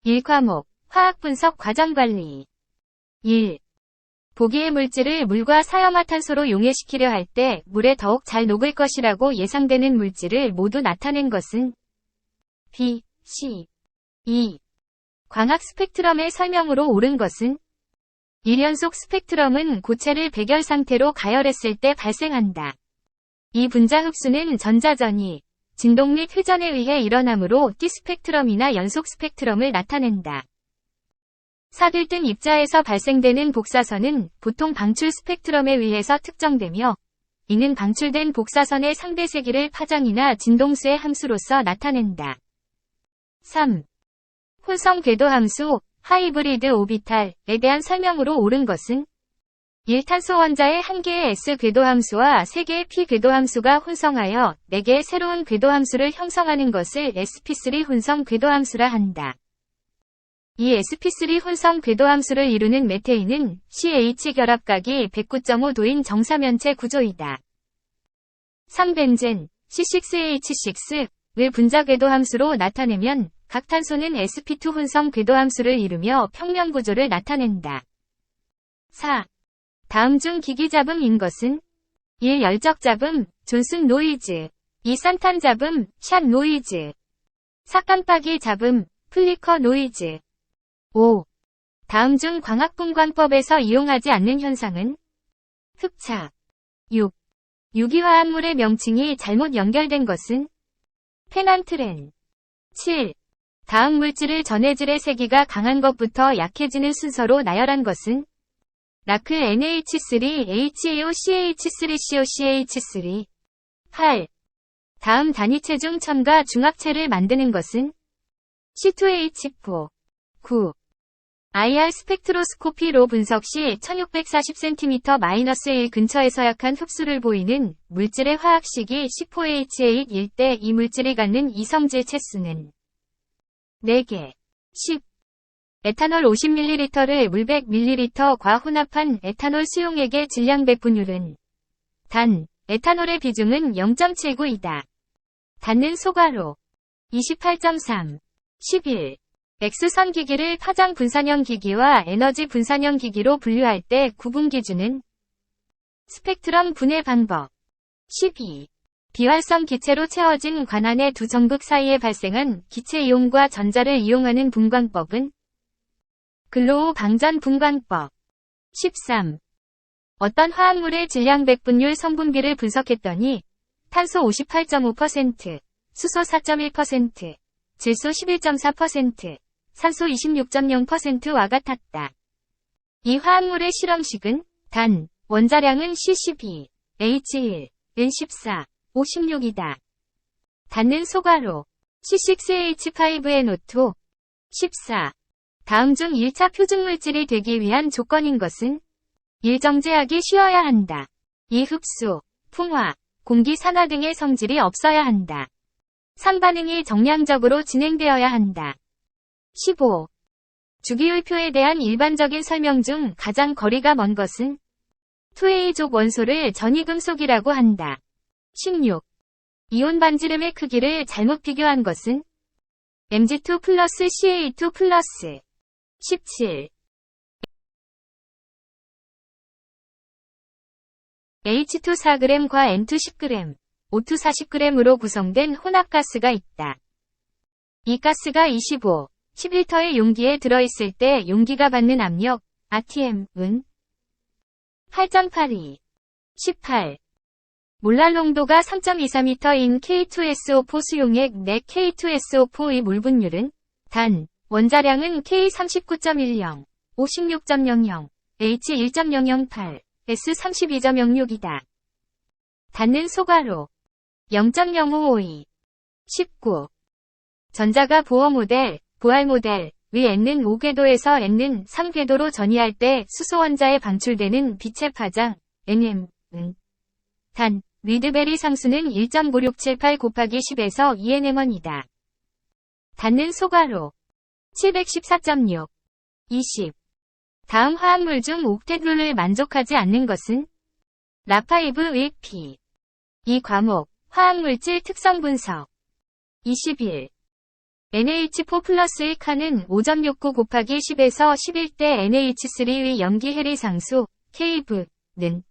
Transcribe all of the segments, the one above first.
1과목 화학분석 과정관리 1. 보기의 물질을 물과 사염화탄소로 용해시키려 할 때 물에 더욱 잘 녹을 것이라고 예상되는 물질을 모두 나타낸 것은 B, C. 2. 광학 스펙트럼의 설명으로 옳은 것은 1연속 스펙트럼은 고체를 백열 상태로 가열했을 때 발생한다. 이 분자 흡수는 전자전이, 진동 및 회전에 의해 일어나므로 띠 스펙트럼이나 연속 스펙트럼을 나타낸다. 사들뜬 입자에서 발생되는 복사선은 보통 방출 스펙트럼에 의해서 특정되며, 이는 방출된 복사선의 상대 세기를 파장이나 진동수의 함수로서 나타낸다. 3. 혼성 궤도 함수, 하이브리드 오비탈에 대한 설명으로 옳은 것은 1탄소 원자의 1개의 S 궤도함수와 3개의 P 궤도함수가 혼성하여 4개의 새로운 궤도함수를 형성하는 것을 sp3 혼성 궤도함수라 한다. 이 sp3 혼성 궤도함수를 이루는 메테인은 CH 결합각이 109.5도인 정사면체 구조이다. 3벤젠, C6H6을 분자 궤도함수로 나타내면 각 탄소는 sp2 혼성 궤도함수를 이루며 평면 구조를 나타낸다. 4. 다음 중 기기 잡음인 것은 1. 열적 잡음, 존슨 노이즈 2. 산탄 잡음, 샷 노이즈 4. 깜빡이 잡음, 플리커 노이즈 5. 다음 중 광학분광법에서 이용하지 않는 현상은 흡착 6. 유기화합물의 명칭이 잘못 연결된 것은 페난트렌 7. 다음 물질을 전해질의 세기가 강한 것부터 약해지는 순서로 나열한 것은 라클 NH3, HAO, CH3CO, CH3 8. 다음 단위체 중 첨가 중합체를 만드는 것은 C2H4 9. IR 스펙트로스코피로 분석 시 1640cm-1 근처에서 약한 흡수를 보이는 물질의 화학식이 C4H8일 때 이 물질이 갖는 이성질 채수는 4개. 10. 에탄올 50ml를 물 100ml과 혼합한 에탄올 수용액의 질량 배분율은 단, 에탄올의 비중은 0.79이다. 닿는 소가로 28.3. 11. X선 기기를 파장 분산형 기기와 에너지 분산형 기기로 분류할 때 구분 기준은 스펙트럼 분해 방법 12. 비활성 기체로 채워진 관안의 두 정극 사이에 발생한 기체 이온과 전자를 이용하는 분광법은 글로우 방전 분광법 13. 어떤 화합물의 질량 배분율 성분비를 분석했더니 탄소 58.5%, 수소 4.1%, 질소 11.4%, 산소 26.0%와 같았다. 이 화합물의 실험식은 단, 원자량은 C12, H1, N14, O16이다. 닿는 소가로 C6H5NO2 14. 다음 중 1차 표준물질이 되기 위한 조건인 것은 1. 정제하기 쉬워야 한다. 2. 흡수, 풍화, 공기 산화 등의 성질이 없어야 한다. 3. 반응이 정량적으로 진행되어야 한다. 15. 주기율표에 대한 일반적인 설명 중 가장 거리가 먼 것은 2A족 원소를 전이금속이라고 한다. 16. 이온 반지름의 크기를 잘못 비교한 것은 Mg2 플러스 Ca2 플러스 17. H2 4g과 N2 10g, O2 40g으로 구성된 혼합가스가 있다. 이 가스가 25, 10리터의 용기에 들어있을 때 용기가 받는 압력, RTM은 8.82, 18. 몰랄 농도가 3.24m인 K2SO4 수용액 내 K2SO4의 물분율은 단, 원자량은 K39.10, O16.00, H1.008, S32.06이다. 닿는 소가로 0.0552, 19. 전자가 보어 모델, 보알 모델, 위 N는 5궤도에서 N는 3궤도로 전이할 때 수소 원자에 방출되는 빛의 파장, Nm은 단, 리드베리 상수는 1.9678 곱하기 10에서 2nm1이다. 닿는 소가로 714.6, 20. 다음 화합물 중 옥텟룰을 만족하지 않는 것은 라파이브 의 P. 이 과목, 화학물질 특성 분석 21. NH4 플러스의 칸은 5.69 곱하기 10에서 11대 NH3의 염기 해리 상수, K브는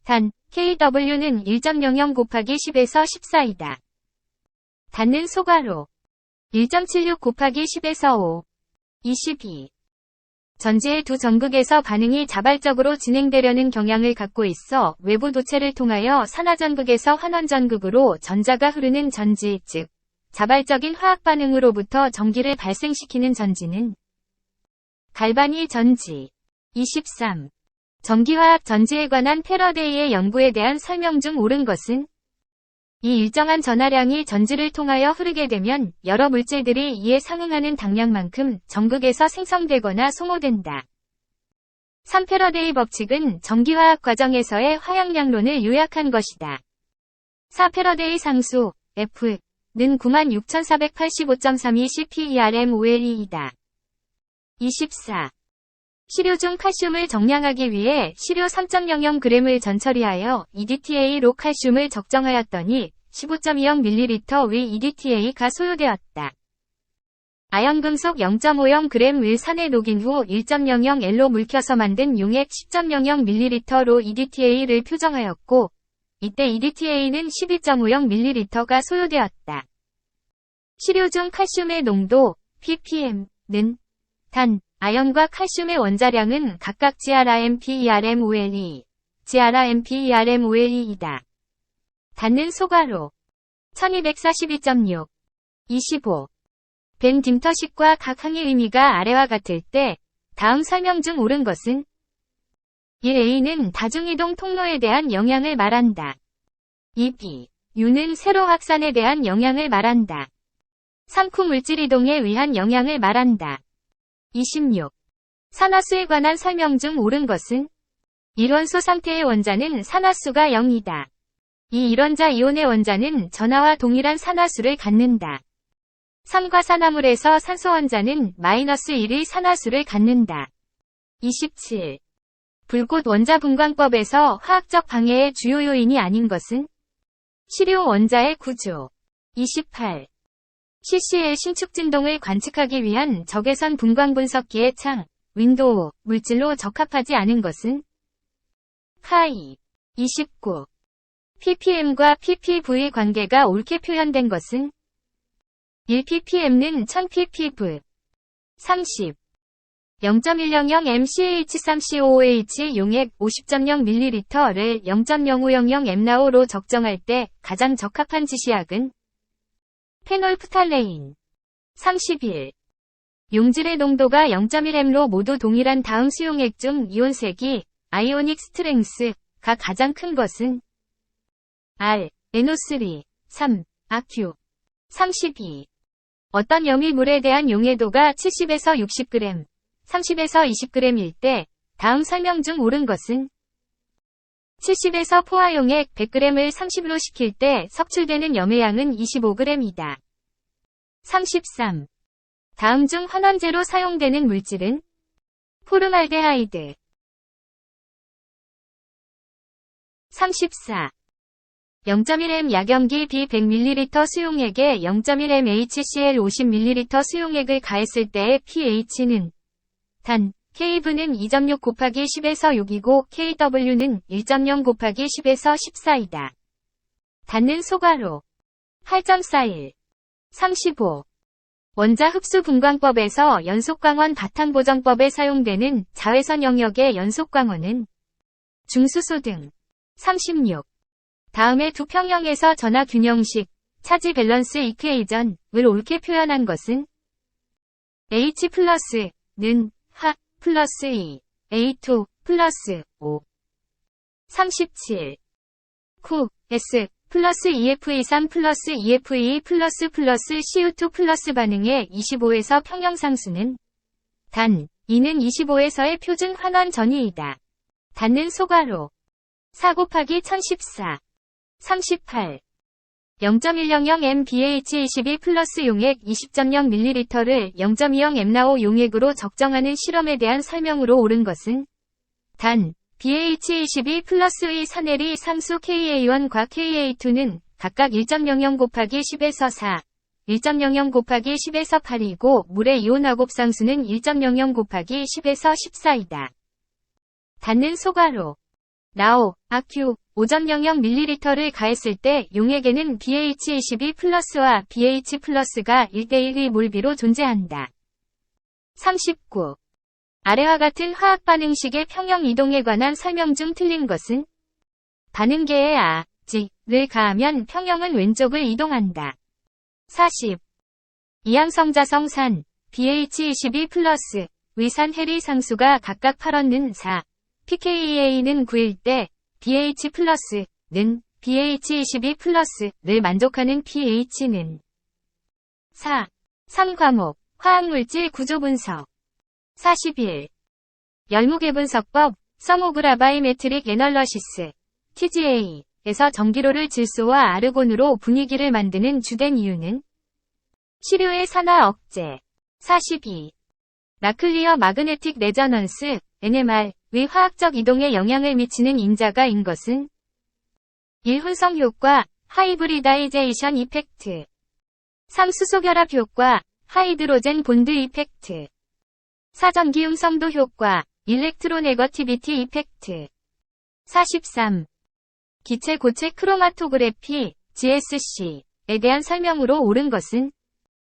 단, KW는 1.00 곱하기 10에서 14이다. 닫는 소괄호 1.76 곱하기 10에서 5, 22. 전지의 두 전극에서 반응이 자발적으로 진행되려는 경향을 갖고 있어 외부 도체를 통하여 산화전극에서 환원전극으로 전자가 흐르는 전지, 즉 자발적인 화학 반응으로부터 전기를 발생시키는 전지는 갈바니 전지. 23. 전기화학 전지에 관한 패러데이의 연구에 대한 설명 중 옳은 것은 이 일정한 전하량이 전지를 통하여 흐르게 되면 여러 물질들이 이에 상응하는 당량만큼 전극에서 생성되거나 소모된다. 3패러데이 법칙은 전기화학 과정에서의 화약량론을 요약한 것이다. 4패러데이 상수, F는 96,485.32 CPERM-OLE이다. 24. 시료 중 칼슘을 정량하기 위해 시료 3.00g을 전처리하여 EDTA로 칼슘을 적정하였더니 15.20ml의 EDTA가 소요되었다. 아연금속 0.50g을 산에 녹인 후 1.00L로 물켜서 만든 용액 10.00ml로 EDTA를 표정하였고, 이때 EDTA는 12.50ml가 소요되었다. 시료 중 칼슘의 농도, ppm는 단, 아연과 칼슘의 원자량은 각각 GRAMPERMOLE, GRAMPERMOLE이다. 닫는 소괄호 1242.6, 25. 벤 딤터식과 각 항의 의미가 아래와 같을 때 다음 설명 중 옳은 것은 1A는 다중이동 통로에 대한 영향을 말한다. 2B, U는 세로 확산에 대한 영향을 말한다. 3구 물질 이동에 의한 영향을 말한다. 26. 산화수에 관한 설명 중 옳은 것은 1원소 상태의 원자는 산화수가 0이다. 이 1원자 이온의 원자는 전하와 동일한 산화수를 갖는다. 삼과산화물에서 산소 원자는 -1의 산화수를 갖는다. 27. 불꽃 원자 분광법에서 화학적 방해의 주요 요인이 아닌 것은 시료 원자의 구조. 28. CC의 신축 진동을 관측하기 위한 적외선 분광 분석기의 창, 윈도우, 물질로 적합하지 않은 것은 카이. 29. ppm과 ppv 관계가 옳게 표현된 것은 1ppm는 1000ppv. 30. 0.100 mCH3COOH 용액 50.0ml를 0.0500 m나오로 적정할 때 가장 적합한 지시약은 페놀프탈레인. 31. 용질의 농도가 0.1m로 모두 동일한 다음 수용액 중 이온색이 아이오닉 스트렝스가 가장 큰 것은 R, NO3, 3, 아큐. 32. 어떤 염이물에 대한 용해도가 70에서 60g, 30에서 20g일 때 다음 설명 중 옳은 것은 70에서 포화용액 100g을 30으로 식힐 때 섭출되는 염의 양은 25g이다. 33. 다음 중 환원제로 사용되는 물질은 포름알데하이드. 34. 0.1m 약염기 B 100ml 수용액에 0.1m HCl 50ml 수용액을 가했을 때의 pH는 단, K브는 2.6 곱하기 10에서 6이고 KW는 1.0 곱하기 10에서 14이다. 닫는 소괄호 8.41. 35. 원자 흡수 분광법에서 연속광원 바탕보정법에 사용되는 자외선 영역의 연속광원은 중수소 등. 36. 다음의 두 평형에서 전하 균형식, 차지 밸런스 이퀘이전을 옳게 표현한 것은 H 플러스는 하 플러스 2, A2 플러스 5. 37. 구, S 플러스 EF23 플러스 EF2 플러스 CO2 플러스 반응의 25에서 평형상수는 단, 이는 25에서의 표준 환원 전위이다. 닫는 소괄호 4 곱하기 1014. 38. 0.100 mBH22 플러스 용액 20.0ml를 0.20 m나오 용액으로 적정하는 실험에 대한 설명으로 옳은 것은 단, BH22 플러스의 산해리 상수 KA1과 KA2는 각각 1.00 곱하기 10에서 4, 1.00 곱하기 10에서 8이고 물의 이온 화곱상수는 1.00 곱하기 10에서 14이다. 닿는 소가로 나오, 아큐 5.00ml를 가했을 때 용액에는 BH22 플러스와 BH 플러스가 1대1의 몰비로 존재한다. 39. 아래와 같은 화학 반응식의 평형 이동에 관한 설명 중 틀린 것은 반응계에 아, 를 가하면 평형은 왼쪽을 이동한다. 40. 이항성자성 산, BH22 플러스, 위산 해리 상수가 각각 8는 4, pKa는 9일 때, BH 플러스는 BH22 플러스를 만족하는 pH는 4. 3과목, 화학물질 구조 분석. 41. 열무계 분석법, 서모그라바이메트릭 애널러시스, TGA에서 전기로를 질소와 아르곤으로 분위기를 만드는 주된 이유는 시료의 산화 억제. 42. 나클리어 마그네틱 레저넌스, NMR의 화학적 이동에 영향을 미치는 인자가인 것은 1. 혼성 효과, 하이브리다이제이션 이펙트. 3. 수소결합 효과, 하이드로젠 본드 이펙트. 4. 전기 음성도 효과, 일렉트로네거티비티 이펙트. 43. 기체 고체 크로마토그래피, GSC에 대한 설명으로 옳은 것은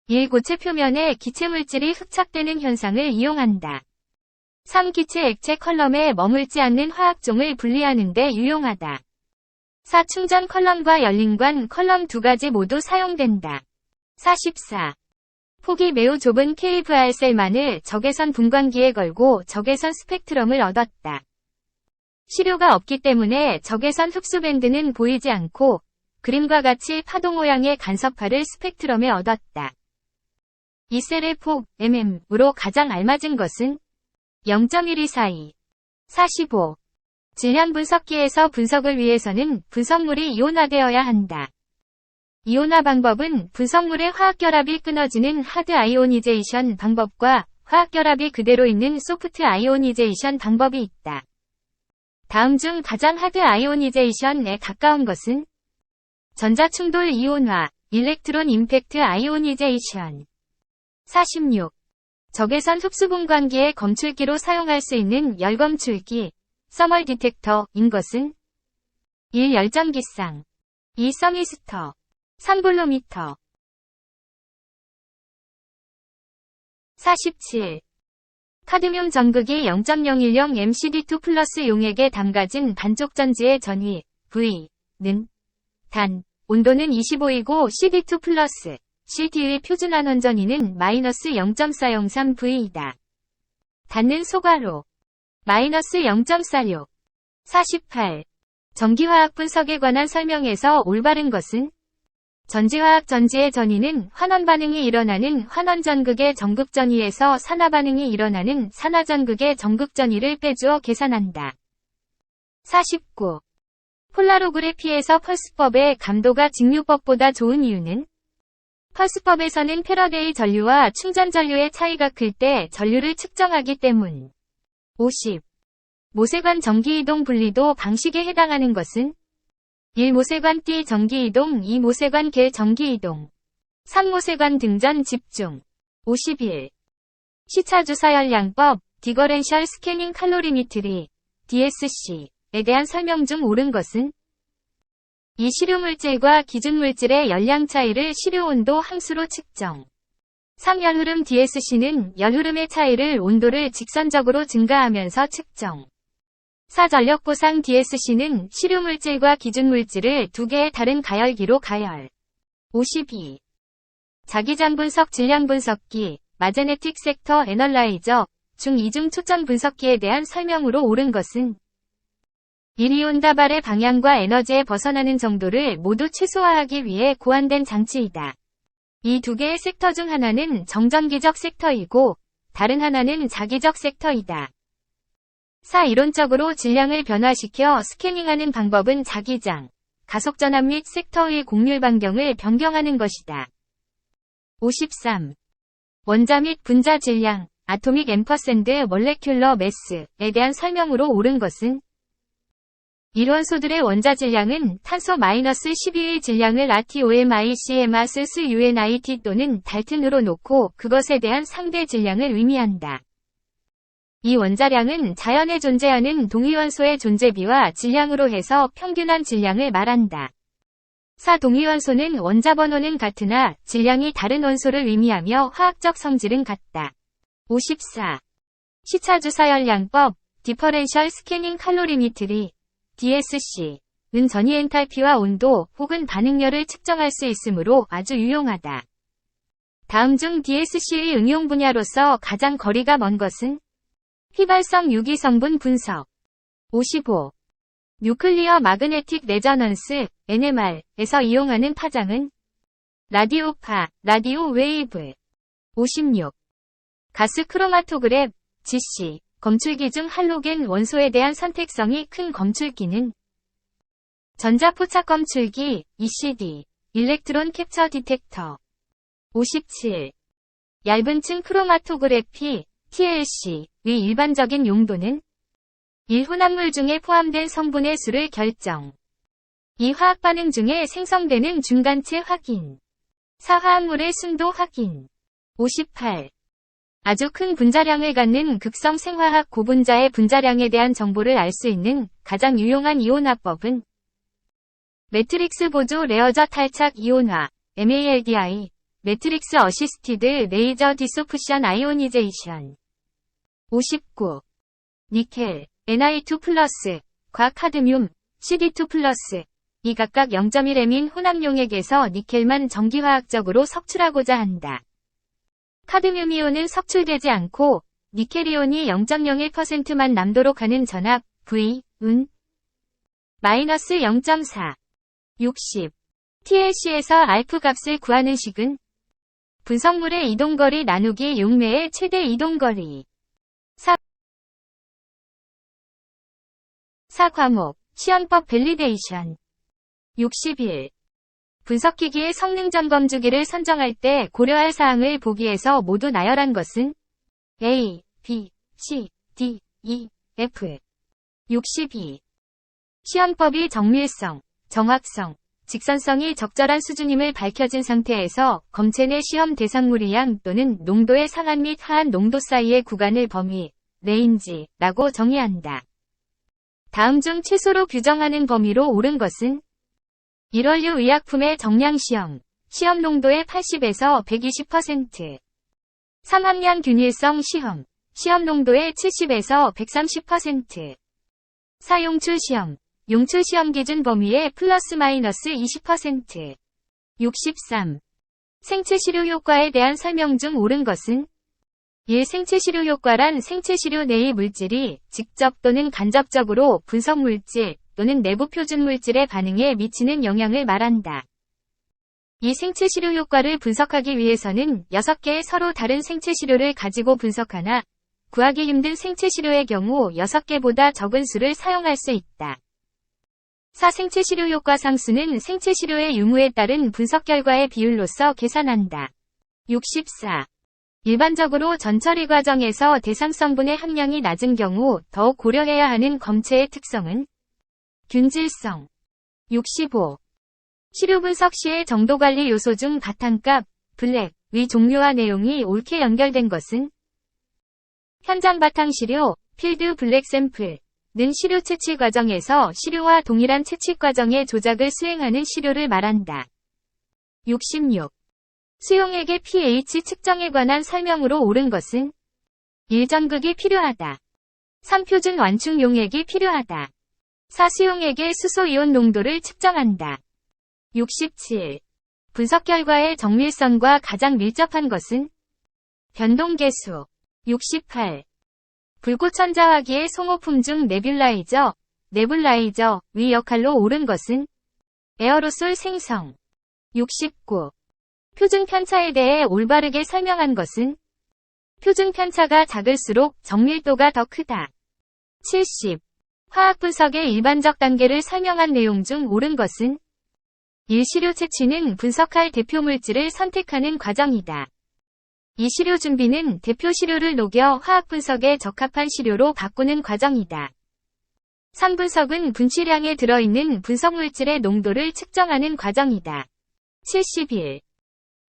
1. 고체 표면에 기체물질이 흡착되는 현상을 이용한다. 3. 기체 액체 컬럼에 머물지 않는 화학종을 분리하는 데 유용하다. 4. 충전 컬럼과 열린관 컬럼 두 가지 모두 사용된다. 44. 폭이 매우 좁은 KVR셀만을 적외선 분광기에 걸고 적외선 스펙트럼을 얻었다. 시료가 없기 때문에 적외선 흡수밴드는 보이지 않고 그림과 같이 파도 모양의 간섭파를 스펙트럼에 얻었다. 이 셀의 폭, mm으로 가장 알맞은 것은 0.124. 45. 질량 분석기에서 분석을 위해서는 분석물이 이온화되어야 한다. 이온화 방법은 분석물의 화학결합이 끊어지는 하드 아이오니제이션 방법과 화학결합이 그대로 있는 소프트 아이오니제이션 방법이 있다. 다음 중 가장 하드 아이오니제이션에 가까운 것은 전자충돌 이온화, 일렉트론 임팩트 아이오니제이션. 46. 적외선 흡수분광기의 검출기로 사용할 수 있는 열검출기, 서멀 디텍터인 것은 1. 열전기상, 2. 서미스터, 3. 볼로미터. 47. 카드뮴 전극이 0.010 MCD2 플러스 용액에 담가진 반쪽전지의 전위, V는 단, 온도는 25이고 CD2 플러스, CD의 표준환원 전위는 마이너스 0.403V이다. 닿는 소가로 마이너스 0.46. 48. 전기화학 분석에 관한 설명에서 올바른 것은 전지화학 전지의 전위는 환원 반응이 일어나는 환원 전극의 전극 전위에서 산화 반응이 일어나는 산화 전극의 전극 전위를 빼주어 계산한다. 49. 폴라로그래피에서 펄스법의 감도가 직류법보다 좋은 이유는 펄스법에서는 패러데이 전류와 충전 전류의 차이가 클 때 전류를 측정하기 때문. 50. 모세관 전기이동 분리도 방식에 해당하는 것은 1. 모세관 띠 전기이동, 2. 모세관 개 전기이동, 3. 모세관 등전 집중. 51. 시차주사열량법, 디거렌셜 스캐닝 칼로리미트리, DSC에 대한 설명 중 옳은 것은 이 시료물질과 기준물질의 열량 차이를 시료온도 함수로 측정. 3. 열흐름 DSC는 열흐름의 차이를 온도를 직선적으로 증가하면서 측정. 4. 전력보상 DSC는 시료물질과 기준물질을 두 개의 다른 가열기로 가열. 52. 자기장 분석 질량 분석기, 마제네틱 섹터 애널라이저 중 이중 초점 분석기에 대한 설명으로 옳은 것은 1. 이온 다발의 방향과 에너지에 벗어나는 정도를 모두 최소화하기 위해 고안된 장치이다. 이 두 개의 섹터 중 하나는 정전기적 섹터이고 다른 하나는 자기적 섹터이다. 4. 이론적으로 질량을 변화시켜 스캐닝하는 방법은 자기장, 가속전압 및 섹터의 곡률 반경을 변경하는 것이다. 53. 원자 및 분자 질량, 아토믹 앰퍼샌드 몰레큘러 매스에 대한 설명으로 옳은 것은 일원소들의 원자 질량은 탄소 마이너스 12의 질량을 atomicmacmAs 또는 달튼으로 놓고 그것에 대한 상대 질량을 의미한다. 이 원자량은 자연에 존재하는 동위원소의 존재비와 질량으로 해서 평균한 질량을 말한다. 4. 동위원소는 원자 번호는 같으나 질량이 다른 원소를 의미하며 화학적 성질은 같다. 54. 시차주사열량법, 디퍼렌셜 스캐닝 칼로리미트리, DSC,은 전위 엔탈피와 온도 혹은 반응열을 측정할 수 있으므로 아주 유용하다. 다음 중 DSC의 응용 분야로서 가장 거리가 먼 것은 휘발성 유기성분 분석. 55. 뉴클리어 마그네틱 레저넌스, NMR에서 이용하는 파장은 라디오파, 라디오 웨이브. 56. 가스 크로마토그랩, GC, 검출기 중 할로겐 원소에 대한 선택성이 큰 검출기는 전자포착 검출기, ECD, 일렉트론 캡처 디텍터. 57. 얇은 층 크로마토그래피, TLC의 일반적인 용도는 1. 혼합물 중에 포함된 성분의 수를 결정. 2. 화학 반응 중에 생성되는 중간체 확인. 4. 화합물의 순도 확인. 58. 아주 큰 분자량을 갖는 극성 생화학 고분자의 분자량에 대한 정보를 알 수 있는 가장 유용한 이온화법은 매트릭스 보조 레어저 탈착 이온화, MALDI, 매트릭스 어시스티드 레이저 디소프션 아이오니제이션. 59. 니켈, Na2+, 과 카드뮴, CD2+, 이 각각 0.1m인 혼합용액에서 니켈만 정기화학적으로 석출하고자 한다. 카드뮴이온은 석출되지 않고 니켈이온이 0.01%만 남도록 하는 전압 V, 은 마이너스 0.4. 60. TLC에서 알프 값을 구하는 식은 분석물의 이동거리 나누기 용매의 최대 이동거리. 4. 과목, 시험법 밸리데이션. 61. 분석기기의 성능 점검 주기를 선정할 때 고려할 사항을 보기에서 모두 나열한 것은 A, B, C, D, E, F. 62. 시험법이 정밀성, 정확성, 직선성이 적절한 수준임을 밝혀진 상태에서 검체 내 시험 대상물의 양 또는 농도의 상한 및 하한 농도 사이의 구간을 범위, 레인지라고 정의한다. 다음 중 최소로 규정하는 범위로 옳은 것은 1원류 의약품의 정량 시험, 시험 농도의 80에서 120%. 3. 함량 균일성 시험, 시험 농도의 70에서 130%. 4. 용출 시험, 용출 시험 기준 범위의 플러스 마이너스 20%. 63. 생체 시료 효과에 대한 설명 중 옳은 것은 1. 생체 시료 효과란 생체 시료 내의 물질이 직접 또는 간접적으로 분석 물질 또는 내부 표준 물질의 반응에 미치는 영향을 말한다. 이 생체 시료 효과를 분석하기 위해서는 6개의 서로 다른 생체 시료를 가지고 분석하나 구하기 힘든 생체 시료의 경우 6개보다 적은 수를 사용할 수 있다. 4. 생체 시료 효과 상수는 생체 시료의 유무에 따른 분석 결과의 비율로서 계산한다. 64. 일반적으로 전처리 과정에서 대상 성분의 함량이 낮은 경우 더욱 고려해야 하는 검체의 특성은 균질성. 65. 시료 분석 시의 정도 관리 요소 중 바탕값, 블랙의 종류와 내용이 옳게 연결된 것은 현장 바탕 시료, 필드 블랙 샘플 는 시료 채취 과정에서 시료와 동일한 채취 과정의 조작을 수행하는 시료를 말한다. 66. 수용액의 pH 측정에 관한 설명으로 옳은 것은 1. 전극이 필요하다. 3. 표준 완충 용액이 필요하다. 4. 수용액의 수소이온 농도를 측정한다. 67. 분석 결과의 정밀성과 가장 밀접한 것은 변동계수. 68. 불꽃천자화기의 송호품 중 네뷸라이저의 역할로 옳은 것은 에어로솔 생성. 69. 표준 편차에 대해 올바르게 설명한 것은 표준 편차가 작을수록 정밀도가 더 크다. 70. 화학 분석의 일반적 단계를 설명한 내용 중 옳은 것은 1. 시료 채취는 분석할 대표 물질을 선택하는 과정이다. 2. 시료 준비는 대표 시료를 녹여 화학 분석에 적합한 시료로 바꾸는 과정이다. 산분석은 분취량에 들어있는 분석물질의 농도를 측정하는 과정이다. 71.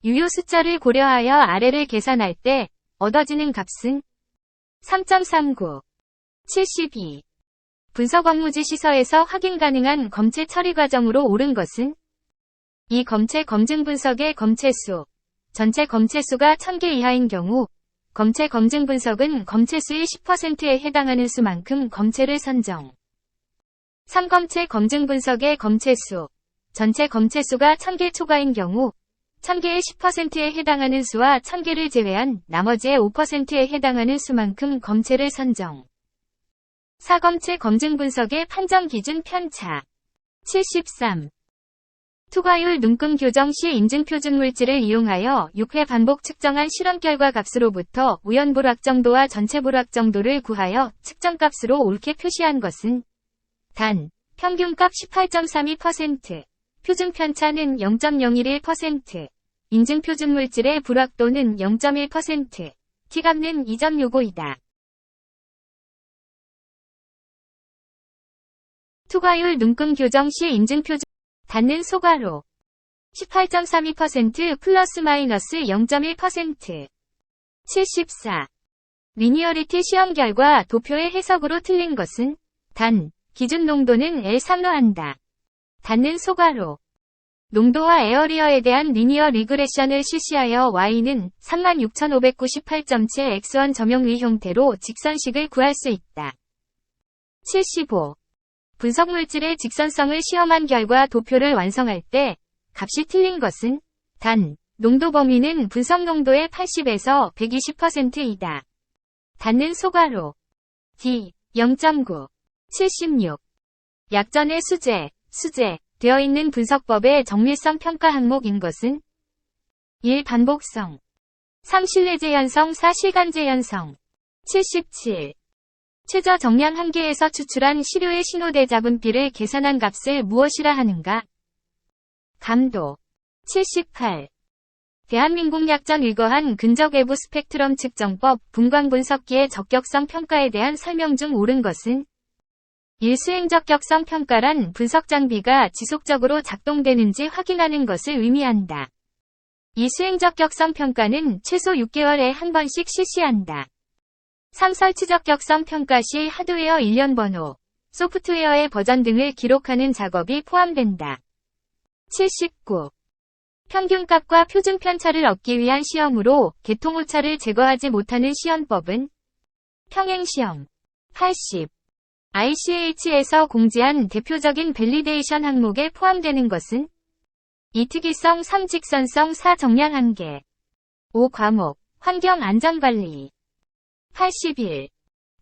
유효 숫자를 고려하여 아래를 계산할 때 얻어지는 값은 3.39. 72. 분석 업무지 시서에서 확인 가능한 검체 처리 과정으로 옳은 것은 이 검체 검증 분석의 검체수, 전체 검체수가 1000개 이하인 경우 검체 검증 분석은 검체수의 10%에 해당하는 수만큼 검체를 선정. 3검체 검증 분석의 검체수, 전체 검체수가 1000개 초과인 경우 1000개의 10%에 해당하는 수와 1000개를 제외한 나머지의 5%에 해당하는 수만큼 검체를 선정. 4검체 검증 분석의 판정 기준 편차. 73. 투과율 눈금 교정 시 인증 표준 물질을 이용하여 6회 반복 측정한 실험 결과 값으로부터 우연 불확 정도와 전체 불확 정도를 구하여 측정 값으로 옳게 표시한 것은 단, 평균값 18.32%, 표준 편차는 0.011%, 인증 표준 물질의 불확도는 0.1%, T값는 2.65이다. 투과율 눈금 교정 시 인증 표준 닿는 소괄호 18.32% 플러스 마이너스 0.1%. 74. 리니어리티 시험 결과 도표의 해석으로 틀린 것은 단, 기준 농도는 L3로 한다. 닿는 소괄호 농도와 에어리어에 대한 리니어 리그레션을 실시하여 Y는 36,598.7 X1 점용의 형태로 직선식을 구할 수 있다. 75. 분석물질의 직선성을 시험한 결과 도표를 완성할 때 값이 틀린 것은 단, 농도 범위는 분석 농도의 80에서 120%이다. 닿는 소괄호 D 0.9. 76. 약전의 수재, 되어 있는 분석법의 정밀성 평가 항목인 것은 1. 반복성 3. 신뢰 재현성 4. 실간 재현성 77. 최저 정량 한계에서 추출한 시료의 신호대 잡음비를 계산한 값을 무엇이라 하는가? 감도 78. 대한민국 약전 의거한 근적 외부 스펙트럼 측정법 분광 분석기의 적격성 평가에 대한 설명 중 옳은 것은 1. 수행 적격성 평가란 분석 장비가 지속적으로 작동되는지 확인하는 것을 의미한다. 2. 수행 적격성 평가는 최소 6개월에 한 번씩 실시한다. 3. 설치 적격성 평가 시 하드웨어 일련 번호, 소프트웨어의 버전 등을 기록하는 작업이 포함된다. 79. 평균값과 표준 편차를 얻기 위한 시험으로 계통오차를 제거하지 못하는 시연법은 평행시험. 80. ICH에서 공지한 대표적인 밸리데이션 항목에 포함되는 것은 2. 특이성 3. 직선성 4. 정량 한계 5. 과목, 환경 안전관리 81.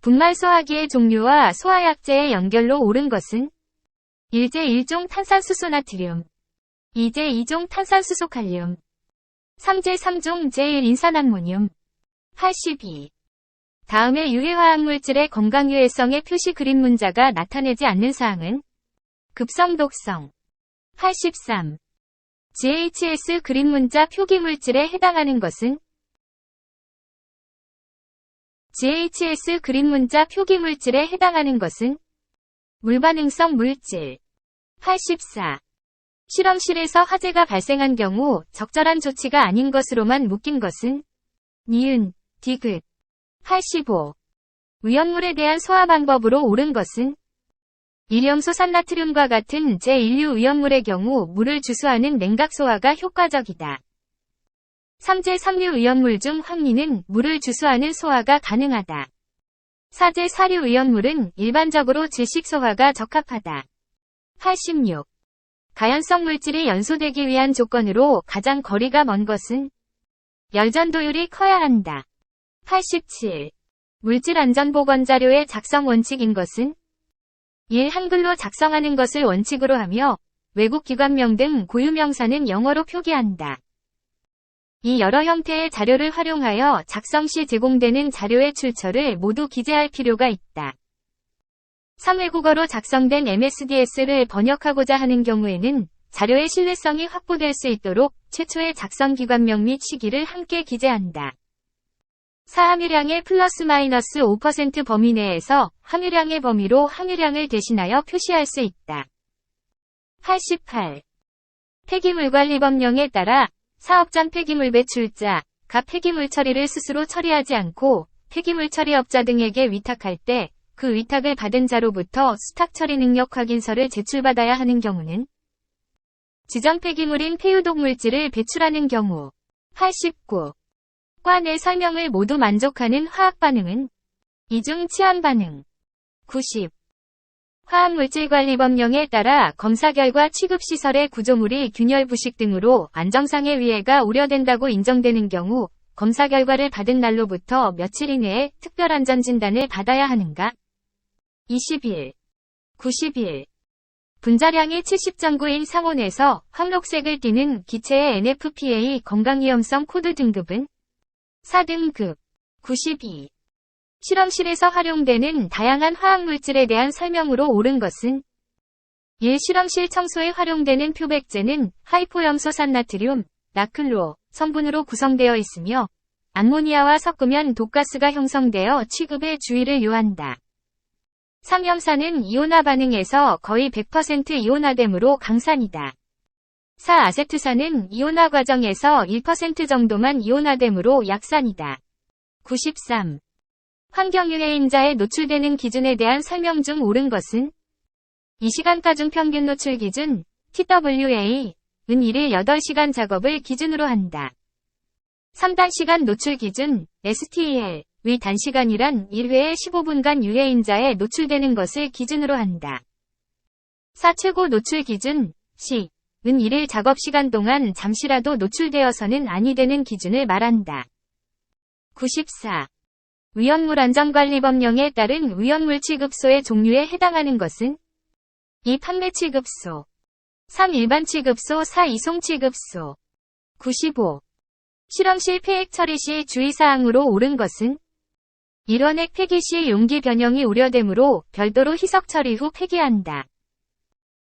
분말 소화기의 종류와 소화약제의 연결로 옳은 것은 1제 1종 탄산수소 나트륨 2제 2종 탄산수소 칼륨 3제 3종 제1 인산암모늄 82. 다음의 유해화학물질의 건강유해성의 표시 그림 문자가 나타내지 않는 사항은 급성 독성 83. GHS 그림 문자 표기물질에 해당하는 것은 GHS 그림 문자 표기물질에 해당하는 것은 물반응성 물질 84. 실험실에서 화재가 발생한 경우 적절한 조치가 아닌 것으로만 묶인 것은 니은, 디귿 85. 위험물에 대한 소화 방법으로 옳은 것은 일염소산나트륨과 같은 제1류 위험물의 경우 물을 주수하는 냉각 소화가 효과적이다. 3제 3류 위험물 중 황리는 물을 주수하는 소화가 가능하다. 4제 4류 위험물은 일반적으로 질식 소화가 적합하다. 86. 가연성 물질이 연소되기 위한 조건으로 가장 거리가 먼 것은 열전도율이 커야 한다. 87. 물질 안전보건 자료의 작성 원칙인 것은 1. 한글로 작성하는 것을 원칙으로 하며 외국 기관명 등 고유명사는 영어로 표기한다. 이 여러 형태의 자료를 활용하여 작성 시 제공되는 자료의 출처를 모두 기재할 필요가 있다. 3. 외국어로 작성된 MSDS를 번역하고자 하는 경우에는 자료의 신뢰성이 확보될 수 있도록 최초의 작성 기관명 및 시기를 함께 기재한다. 함유량의 플러스 마이너스 5% 범위 내에서 함유량의 범위로 함유량을 대신하여 표시할 수 있다. 88. 폐기물관리법령에 따라 사업 전 폐기물 배출자, 가 폐기물 처리를 스스로 처리하지 않고 폐기물 처리업자 등에게 위탁할 때 그 위탁을 받은 자로부터 수탁 처리 능력 확인서를 제출받아야 하는 경우는 지정 폐기물인 폐유독 물질을 배출하는 경우. 89. 과 내 설명을 모두 만족하는 화학 반응은 이중 치환 반응. 90. 화학물질관리법령에 따라 검사 결과 취급시설의 구조물이 균열 부식 등으로 안정상의 위해가 우려된다고 인정되는 경우 검사 결과를 받은 날로부터 며칠 이내에 특별안전진단을 받아야 하는가? 21. 91. 분자량이 70전구인 상온에서 황록색을 띠는 기체의 NFPA 건강위험성 코드 등급은 4등급. 92. 실험실에서 활용되는 다양한 화학물질에 대한 설명으로 옳은 것은 1. 실험실 청소에 활용되는 표백제는 하이포염소산나트륨, 나클로 성분으로 구성되어 있으며 암모니아와 섞으면 독가스가 형성되어 취급에 주의를 요한다. 3. 염산은 이온화 반응에서 거의 100% 이온화됨으로 강산이다. 4. 아세트산은 이온화 과정에서 1% 정도만 이온화됨으로 약산이다. 93. 환경유해인자에 노출되는 기준에 대한 설명 중 옳은 것은 2시간가 중 평균 노출 기준 TWA 은 1일 8시간 작업을 기준으로 한다. 3단시간 노출 기준 STL 의 단시간이란 1회에 15분간 유해인자에 노출되는 것을 기준으로 한다. 4. 최고 노출 기준 C 은 1일 작업시간 동안 잠시라도 노출되어서는 아니 되는 기준을 말한다. 94. 위험물안전관리법령에 따른 위험물 취급소의 종류에 해당하는 것은 2. 판매 취급소 3. 일반 취급소 4. 이송 취급소 95. 실험실 폐액 처리 시 주의사항으로 옳은 것은 1원액 폐기 시 용기 변형이 우려되므로 별도로 희석 처리 후 폐기한다.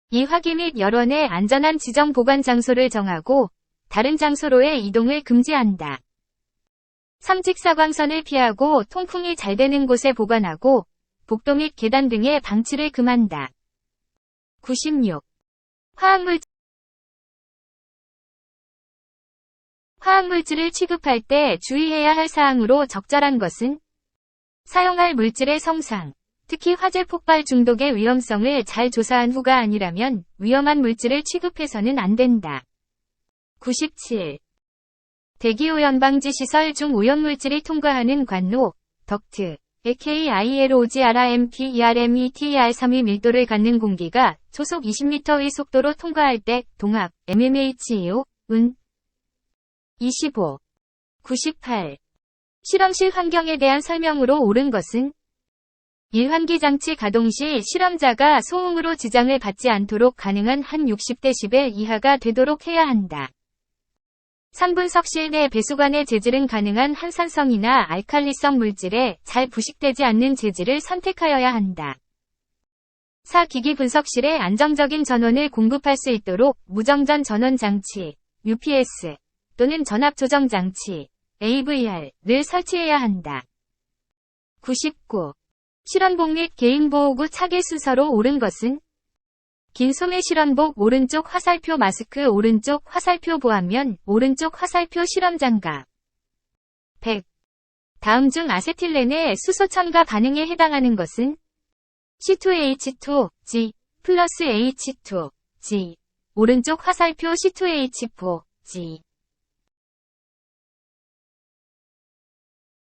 2. 화기 및 열원의 안전한 지정 보관 장소를 정하고 다른 장소로의 이동을 금지한다. 3. 직사광선을 피하고 통풍이 잘 되는 곳에 보관하고 복도 및 계단 등의 방치를 금한다. 96. 화학물질을 취급할 때 주의해야 할 사항으로 적절한 것은 사용할 물질의 성상, 특히 화재 폭발 중독의 위험성을 잘 조사한 후가 아니라면 위험한 물질을 취급해서는 안 된다. 97. 대기오염 방지 시설 중 오염물질이 통과하는 관로, 덕트, KILOGRMPERMETER3의 밀도를 갖는 공기가 초속 20m의 속도로 통과할 때 동압, MMHEO, 은 25. 98. 실험실 환경에 대한 설명으로 옳은 것은 1. 환기장치 가동 시 실험자가 소음으로 지장을 받지 않도록 가능한 한 60dB 이하가 되도록 해야 한다. 3. 분석실 내 배수관의 재질은 가능한 한산성이나 알칼리성 물질에 잘 부식되지 않는 재질을 선택하여야 한다. 4. 기기 분석실에 안정적인 전원을 공급할 수 있도록 무정전 전원 장치, UPS 또는 전압 조정 장치, AVR를 설치해야 한다. 99. 실험복 및 개인보호구 착일 순서로 옳은 것은 긴 소매 실험복 오른쪽 화살표 마스크 오른쪽 화살표 보안면 오른쪽 화살표 실험장갑 100. 다음 중 아세틸렌의 수소 첨가 반응에 해당하는 것은 C2H2, G, 플러스 H2, G 오른쪽 화살표 C2H4, G